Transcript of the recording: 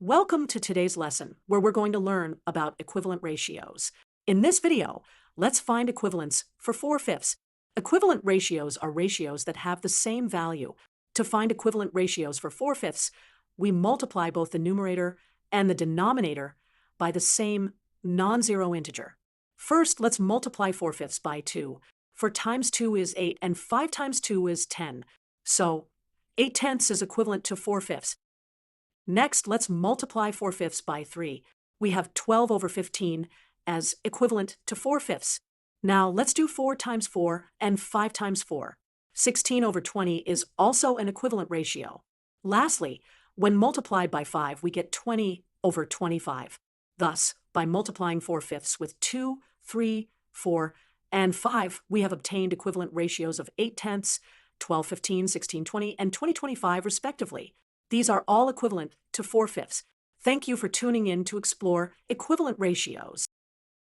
Welcome to today's lesson, where we're going to learn about equivalent ratios. In this video, let's find equivalents for 4/5. Equivalent ratios are ratios that have the same value. To find equivalent ratios for 4/5, we multiply both the numerator and the denominator by the same non-zero integer. First, let's multiply 4/5 by 2. 4 times 2 is 8, and 5 times 2 is 10. So 8/10 is equivalent to 4/5. Next, let's multiply 4/5 by 3. We have 12 over 15 as equivalent to 4/5. Now let's do 4 times 4 and 5 times 4. 16 over 20 is also an equivalent ratio. Lastly, when multiplied by 5, we get 20 over 25. Thus, by multiplying 4/5 with 2, 3, 4, and 5, we have obtained equivalent ratios of 8/10, 12/15, 16/20, and 20/25 respectively. These are all equivalent to 4/5. Thank you for tuning in to explore equivalent ratios.